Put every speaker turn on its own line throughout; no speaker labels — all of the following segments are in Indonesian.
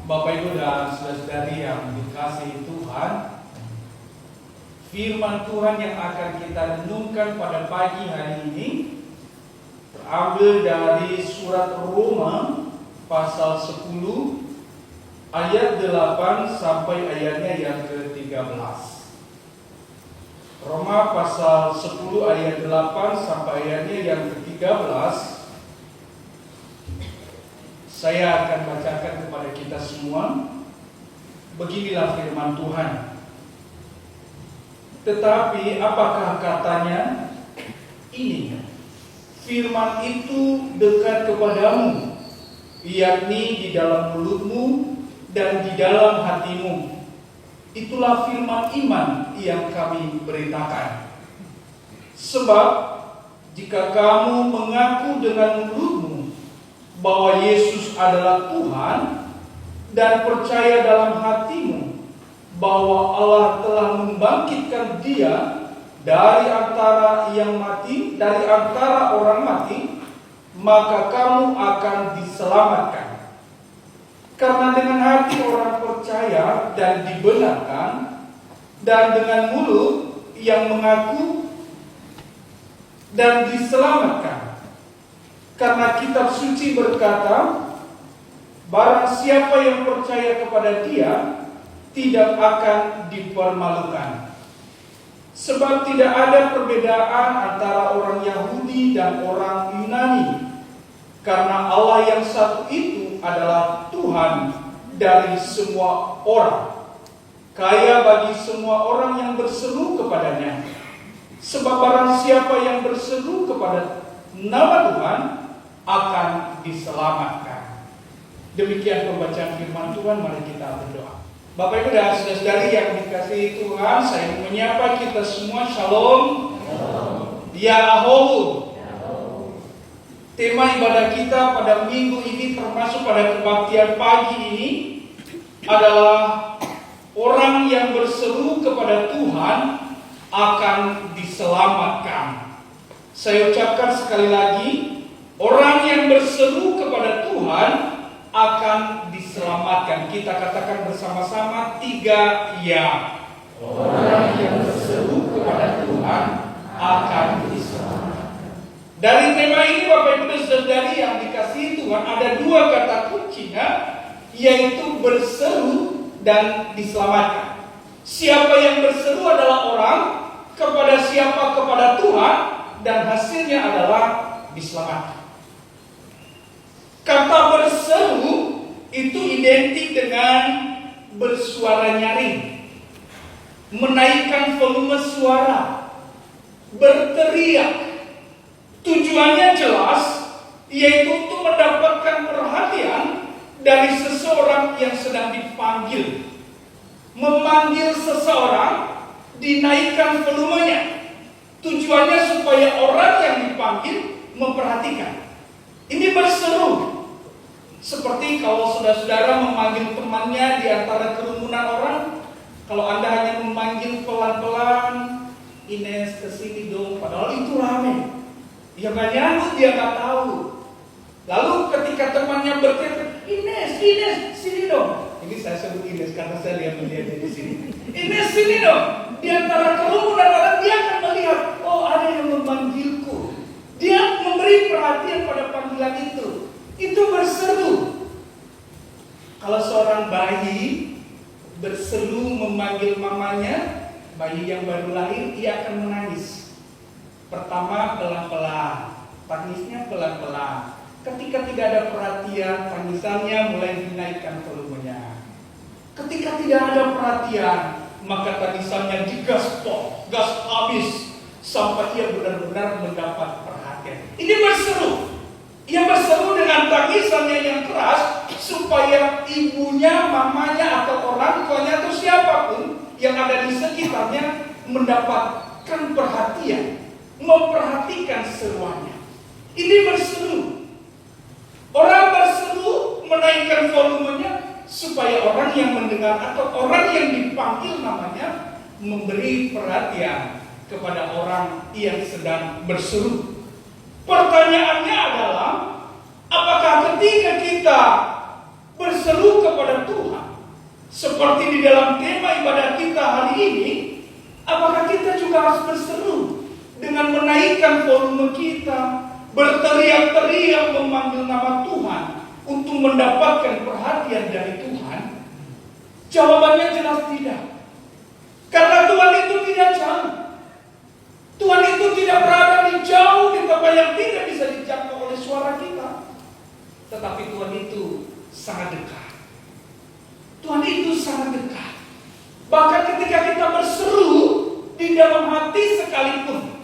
Bapak Ibu dan saudara-saudari yang dikasihi Tuhan, firman Tuhan yang akan kita renungkan pada pagi hari ini terambil dari surat Roma pasal 10 ayat 8 sampai ayatnya yang ke-13. Roma pasal 10 ayat 8 sampai ayatnya yang ke-13. Saya akan bacakan kepada kita semua. Beginilah firman Tuhan. Tetapi apakah katanya? Ini, firman itu dekat kepadamu, yakni di dalam mulutmu dan di dalam hatimu. Itulah firman iman yang kami beritakan. Sebab jika kamu mengaku dengan mulutmu bahwa Yesus adalah Tuhan dan percaya dalam hatimu bahwa Allah telah membangkitkan Dia dari antara orang mati, maka kamu akan diselamatkan. Karena dengan hati orang percaya dan dibenarkan, dan dengan mulut yang mengaku dan diselamatkan. Karena kitab suci berkata, barang siapa yang percaya kepada Dia tidak akan dipermalukan. Sebab tidak ada perbedaan antara orang Yahudi dan orang Yunani, karena Allah yang satu itu adalah Tuhan dari semua orang, kaya bagi semua orang yang berseru kepadanya. Sebab barang siapa yang berseru kepada nama Tuhan akan diselamatkan. Demikian pembacaan firman Tuhan. Mari kita berdoa. Bapak Ibu dan saudara-saudari yang dikasihi Tuhan, saya menyapa kita semua. Shalom. Ya Aholu. Tema ibadah kita pada minggu ini, termasuk pada kebaktian pagi ini, adalah orang yang berseru kepada Tuhan akan diselamatkan. Saya ucapkan sekali lagi, orang yang berseru kepada Tuhan akan diselamatkan. Kita katakan bersama-sama 3 ya. Orang yang berseru kepada Tuhan akan diselamatkan. Dari tema ini Bapak Ibu dan Saudari yang dikasihi Tuhan, ada 2 kata kuncinya, yaitu berseru dan diselamatkan. Siapa yang berseru adalah orang kepada siapa? Kepada Tuhan, dan hasilnya adalah diselamatkan. Kata berseru itu identik dengan bersuara nyaring, menaikkan volume suara, berteriak. Tujuannya jelas, yaitu untuk mendapatkan perhatian dari seseorang yang sedang dipanggil. Memanggil seseorang, dinaikkan volumenya. Tujuannya supaya orang yang dipanggil memperhatikan. Ini berseru. Seperti kalau saudara-saudara memanggil temannya di antara kerumunan orang, kalau Anda hanya memanggil pelan-pelan, Ines kesini dong, padahal itu rame. Dia nggak nyambut, dia nggak tahu. Lalu ketika temannya berkata, Ines, sini dong. Ini saya sebut Ines karena saya lihat dia di sini. Ines, sini dong. Di antara kerumunan orang, dia akan melihat, oh ada yang memanggilku. Dia memberi perhatian pada panggilan itu. Itu berseru. Kalau seorang bayi berseru memanggil mamanya, bayi yang baru lahir, ia akan menangis. Pertama pelan-pelan, tangisnya pelan-pelan. Ketika tidak ada perhatian, tangisannya mulai dinaikkan volumenya. Ketika tidak ada perhatian, maka tangisannya digaspol, gas habis, sampai ia benar-benar mendapat perhatian. Ini berseru. Ia berseru dengan tangisannya yang keras, supaya ibunya, mamanya, atau orang tuanya, atau siapapun yang ada di sekitarnya mendapatkan perhatian, memperhatikan seruannya. Ini berseru. Orang berseru menaikkan volumenya supaya orang yang mendengar atau orang yang dipanggil namanya memberi perhatian kepada orang yang sedang berseru. Pertanyaannya adalah, apakah ketika kita berseru kepada Tuhan Seperti di dalam tema ibadah kita hari ini, apakah kita juga harus berseru dengan menaikkan volume kita, berteriak-teriak memanggil nama Tuhan untuk mendapatkan perhatian dari Tuhan? Jawabannya jelas tidak. Karena Tuhan itu tidak jauh. Tuhan itu tidak berada di jauh di tempat yang tidak bisa dijangkau oleh suara kita. Tetapi Tuhan itu sangat dekat. Tuhan itu sangat dekat. Bahkan ketika kita berseru di dalam hati sekalipun,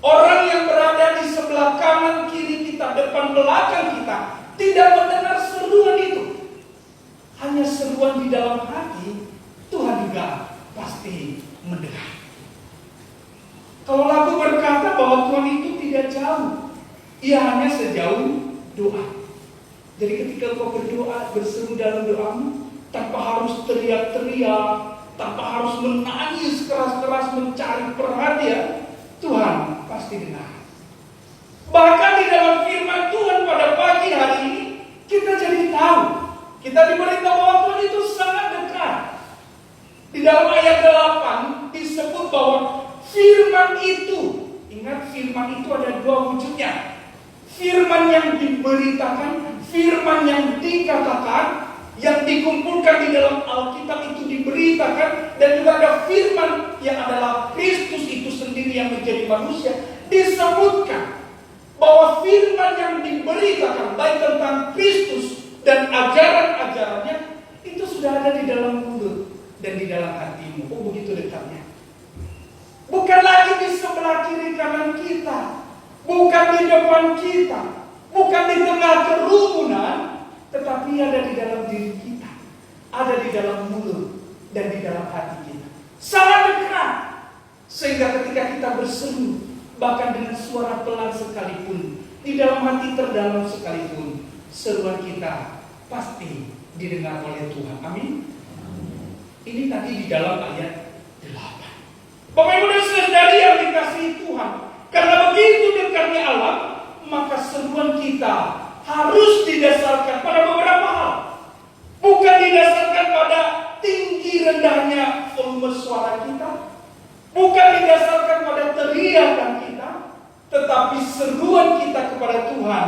orang yang berada di sebelah kanan kiri kita, depan belakang kita, tidak mendengar seruan itu. Hanya seruan di dalam hati, Tuhan juga pasti mendengar. Kalau lagu berkata bahwa Tuhan itu tidak jauh, Ia hanya sejauh doa. Jadi ketika kau berdoa, berseru dalam doamu, tanpa harus teriak-teriak, tanpa harus menangis keras-keras mencari perhatian, Tuhan pasti dengar. Bahkan di dalam firman Tuhan pada pagi hari ini, kita jadi tahu, kita diberitahu bahwa Tuhan itu sangat dekat. Di dalam ayat 8 disebut bahwa firman itu, ingat firman itu ada dua wujudnya. Firman yang diberitakan, firman yang dikatakan, yang dikumpulkan di dalam Alkitab itu diberitakan, dan juga ada firman yang adalah Kristus itu sendiri yang menjadi manusia. Disebutkan bahwa firman yang diberitakan baik tentang Kristus dan ajaran-ajarannya itu sudah ada di dalam mulut dan di dalam hatimu. Oh, begitu dekatnya. Bukan lagi di sebelah kiri kanan kita, bukan di depan kita, bukan di tengah kerumunan, tetapi ada di dalam diri kita, ada di dalam mulut dan di dalam hati kita. Sangat dekat. Sehingga ketika kita berseru, bahkan dengan suara pelan sekalipun, di dalam hati terdalam sekalipun, seruan kita pasti didengar oleh Tuhan. Amin. Ini tadi di dalam ayat 8. Bapak Ibu dan Saudari yang dikasihi Tuhan, karena begitu dekatnya Allah, maka seruan kita harus didasarkan pada beberapa hal. Bukan didasarkan pada tinggi rendahnya volume suara kita, bukan didasarkan pada teriakan kita, tetapi seruan kita kepada Tuhan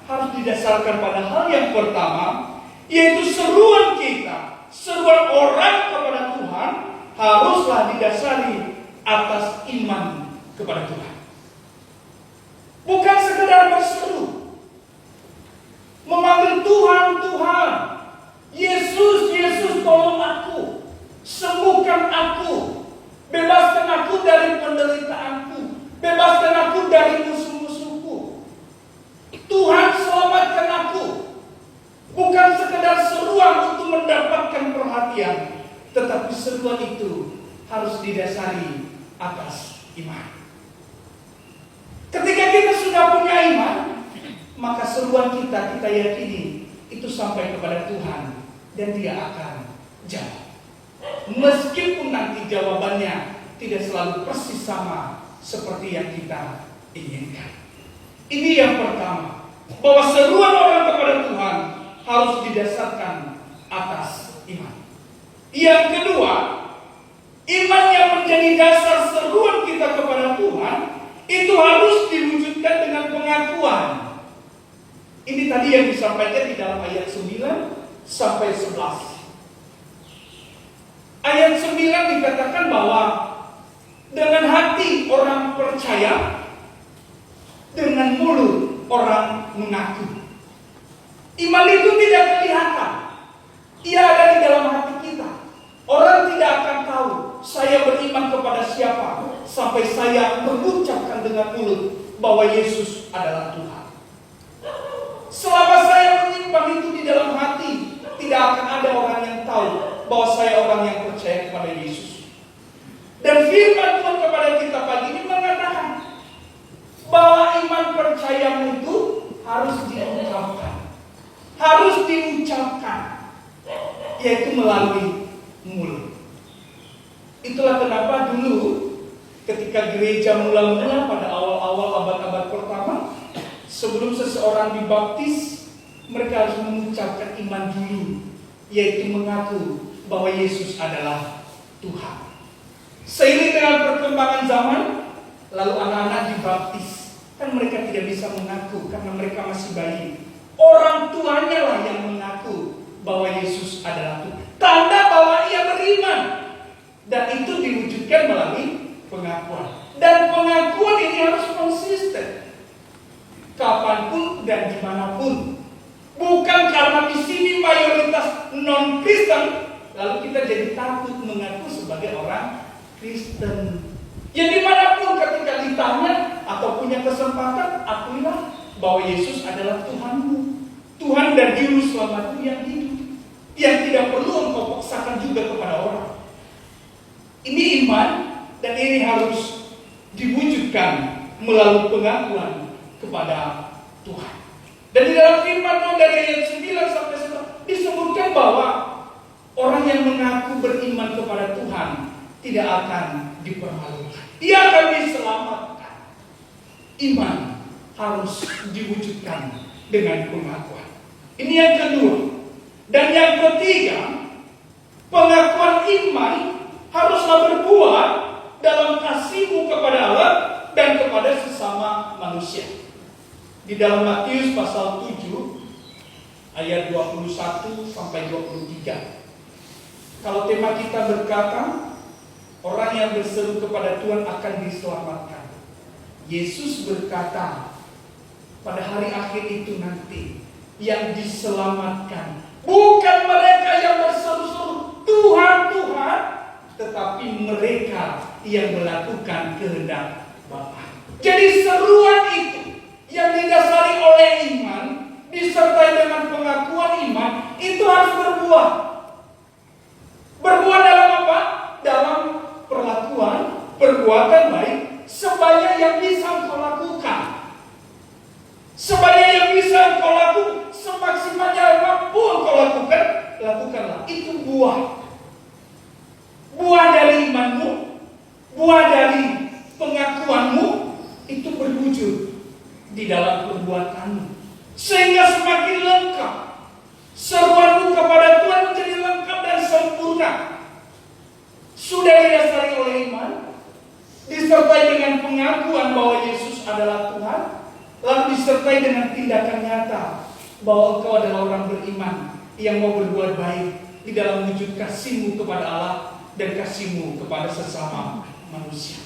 harus didasarkan pada hal yang pertama, yaitu seruan kita, seruan orang kepada Tuhan haruslah didasari atas iman kepada Tuhan. Bukan sekedar berseru, memanggil Tuhan, Tuhan, Yesus, Yesus tolong aku, sembuhkan aku, bebaskan aku dari penderitaanku, bebaskan aku dari musuh-musuhku, Tuhan selamatkan aku. Bukan sekedar seruan untuk mendapatkan perhatian, tetapi seruan itu harus didasari atas iman. Ketika kita sudah punya iman, maka seruan kita yakini itu sampai kepada Tuhan dan Dia akan jawab. Meskipun nanti jawabannya tidak selalu persis sama seperti yang kita inginkan. Ini yang pertama, bahwa seruan orang kepada Tuhan harus didasarkan atas iman. Yang kedua, iman yang menjadi dasar seruan kita kepada Tuhan itu harus diwujudkan dengan pengakuan. Ini tadi yang disampaikan di dalam ayat 9 sampai 11. Ayat 9 dikatakan bahwa dengan hati orang percaya, dengan mulut orang mengaku. Iman itu tidak kelihatan, ia ada di dalam hati kita. Orang tidak akan tahu saya beriman kepada siapa sampai saya mengucapkan dengan mulut bahwa Yesus adalah Tuhan. Selama saya menyimpan itu di dalam hati, tidak akan ada orang yang tahu bahwa saya orang yang percaya kepada Yesus. Dan firman Tuhan kepada kita pagi ini mengatakan bahwa iman percayamu itu harus diungkapkan, harus diucapkan, yaitu melalui mulut. Itulah kenapa dulu ketika gereja mula-mula pada awal-awal abad-abad pertama, sebelum seseorang dibaptis, mereka harus mengucapkan iman dulu, yaitu mengaku bahwa Yesus adalah Tuhan. Seiring dengan perkembangan zaman, lalu anak-anak dibaptis. Kan mereka tidak bisa mengaku karena mereka masih bayi. Orang tuanya lah yang mengaku bahwa Yesus adalah Tuhan. Tanda bahwa ia beriman. Dan itu diwujudkan melalui pengakuan. Dan pengakuan ini harus konsisten. Kapanpun dan dimanapun. Bukan karena di sini mayoritas non-Kristen, lalu kita jadi takut mengaku sebagai orang Kristen. Ya dimanapun ketika ditanya atau punya kesempatan, akuilah bahwa Yesus adalah Tuhanmu, Tuhan dan Juru Selamatmu yang hidup, yang tidak perlu engkau paksakan juga kepada orang. Ini iman dan ini harus diwujudkan melalui pengakuan kepada Tuhan. Dan di dalam firman Tuhan dari ayat 9 sampai 11 disebutkan bahwa orang yang mengaku beriman kepada Tuhan tidak akan dipermalukan. Ia akan diselamatkan. Iman harus diwujudkan dengan pengakuan. Ini yang kedua. Dan yang ketiga, pengakuan iman haruslah berbuah dalam kasihmu kepada Allah dan kepada sesama manusia. Di dalam Matius pasal 7 ayat 21 sampai 23. Kalau tema kita berkata, orang yang berseru kepada Tuhan akan diselamatkan. Yesus berkata, pada hari akhir itu nanti yang diselamatkan bukan mereka yang berseru-seru Tuhan, Tuhan, tetapi mereka yang melakukan kehendak Bapa. Jadi seruan itu yang didasari oleh iman, disertai dengan pengakuan iman, itu harus berbuah. Berbuah dalam apa? Dalam perlakuan, perbuatan baik, sebanyak yang bisa engkau lakukan. Sebanyak yang bisa engkau lakukan, semaksimalnya apapun engkau lakukan, lakukanlah. Itu buah. Buah dari imanmu, buah dari pengakuanmu, itu berwujud di dalam perbuatanmu. Sehingga semakin lengkap. Seruanmu kepada Tuhan menjadi lengkap dan sempurna. Sudah didasari oleh iman, disertai dengan pengakuan bahwa Yesus adalah Tuhan, lalu disertai dengan tindakan nyata bahwa engkau adalah orang beriman yang mau berbuat baik di dalam wujud kasihmu kepada Allah dan kasihmu kepada sesama manusia.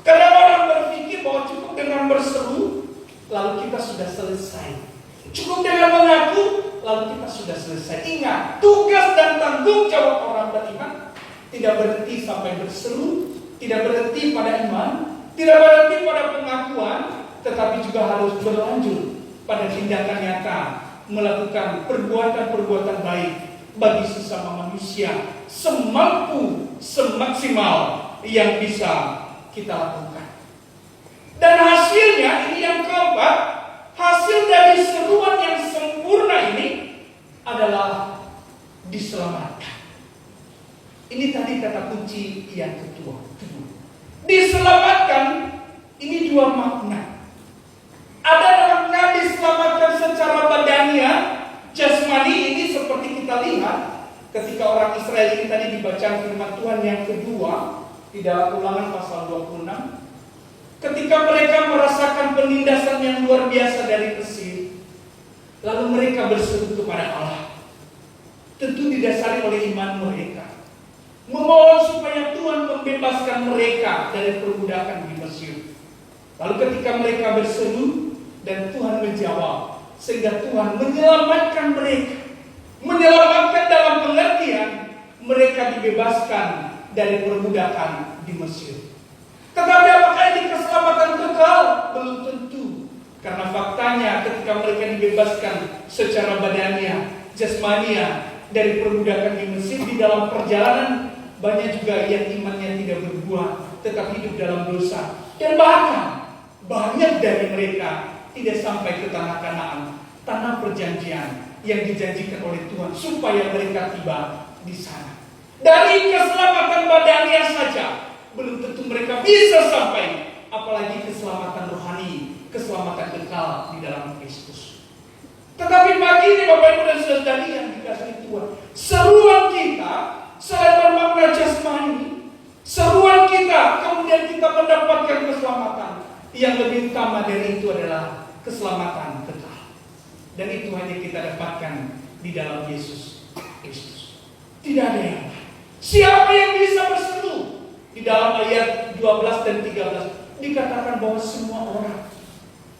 Karena orang berpikir bahwa cukup dengan berseru lalu kita sudah selesai. Cukup dengan mengaku lalu kita sudah selesai. Ingat, tugas dan tanggung jawab orang beriman tidak berhenti sampai berseru, tidak berhenti pada iman, tidak berhenti pada pengakuan, tetapi juga harus berlanjut pada tindakan nyata, melakukan perbuatan-perbuatan baik bagi sesama manusia semampu, semaksimal yang bisa kita lakukan. Dan hasilnya, ini yang keempat, hasil dari seruan yang sempurna ini adalah diselamatkan. Ini tadi kata kunci yang kedua. Diselamatkan, ini dua makna. Ada makna diselamatkan secara badania, jasmani, ini seperti kita lihat ketika orang Israel ini tadi dibaca firman Tuhan yang kedua di dalam Ulangan pasal 26. Ketika mereka merasakan penindasan yang luar biasa dari Mesir, lalu mereka berseru kepada Allah. Tentu didasari oleh iman mereka, memohon supaya Tuhan membebaskan mereka dari perbudakan di Mesir. Lalu ketika mereka berseru dan Tuhan menjawab, sehingga Tuhan menyelamatkan mereka. Menyelamatkan dalam pengertian mereka dibebaskan dari perbudakan di Mesir. Tetapi apakah ini keselamatan kekal? Belum tentu. Karena faktanya ketika mereka dibebaskan secara badania, jasmania dari perbudakan di Mesir, di dalam perjalanan banyak juga yang imannya tidak berbuah, tetap hidup dalam dosa. Dan bahkan banyak dari mereka tidak sampai ke tanah Kanaan, tanah perjanjian yang dijanjikan oleh Tuhan supaya mereka tiba di sana. Dari keselamatan badania saja belum tentu mereka bisa sampai, apalagi keselamatan rohani, keselamatan kekal di dalam Kristus. Tetapi pagi ini Bapak Ibu dan Saudara yang dikasihi Tuhan, seruan kita yang lebih utama dari itu adalah keselamatan kekal. Dan itu hanya kita dapatkan di dalam Yesus Kristus. Tidak ada yang lain. Siapa yang bisa berseru? Di dalam ayat 12 dan 13 dikatakan bahwa semua orang,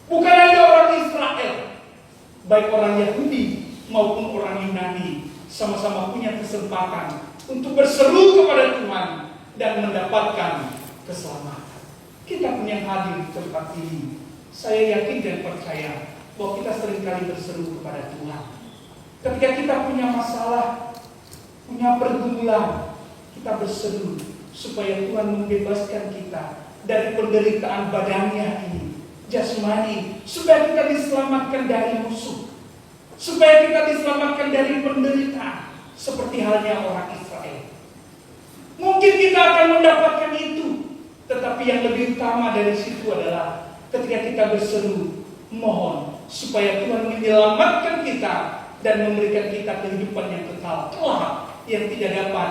bukan hanya orang Israel, baik orang Yahudi maupun orang Yunani, sama-sama punya kesempatan untuk berseru kepada Tuhan dan mendapatkan keselamatan. Kita pun yang hadir di tempat ini, saya yakin dan percaya bahwa kita seringkali berseru kepada Tuhan. Ketika kita punya masalah, punya pergumulan, kita berseru supaya Tuhan membebaskan kita dari penderitaan badannya ini, jasmani, supaya kita diselamatkan dari musuh, supaya kita diselamatkan dari penderitaan, seperti halnya orang Israel. Mungkin kita akan mendapatkan itu, tetapi yang lebih utama dari situ adalah ketika kita berseru, mohon supaya Tuhan menyelamatkan kita dan memberikan kita kehidupan yang kekal kelak, yang tidak dapat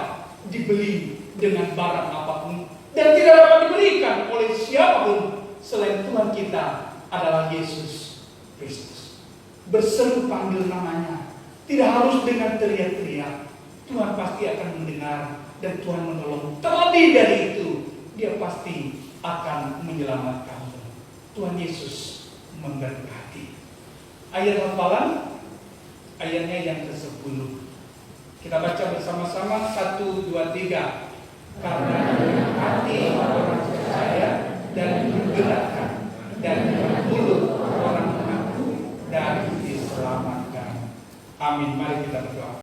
dibeli dengan barang apapun dan tidak dapat diberikan oleh siapapun selain Tuhan kita adalah Yesus Kristus. Berseru panggil namanya, tidak harus dengan teriak-teriak. Tuhan pasti akan mendengar dan Tuhan menolong. Terlebih dari itu, Dia pasti akan menyelamatkanmu. Tuhan Yesus memberkati. Ayat hafalan, ayatnya yang ke-10. Kita baca bersama-sama 1, 2, 3. Karena hati orang percaya dan digerakkan, dan mulut orang mengaku dan diselamatkan. Amin. Mari kita berdoa.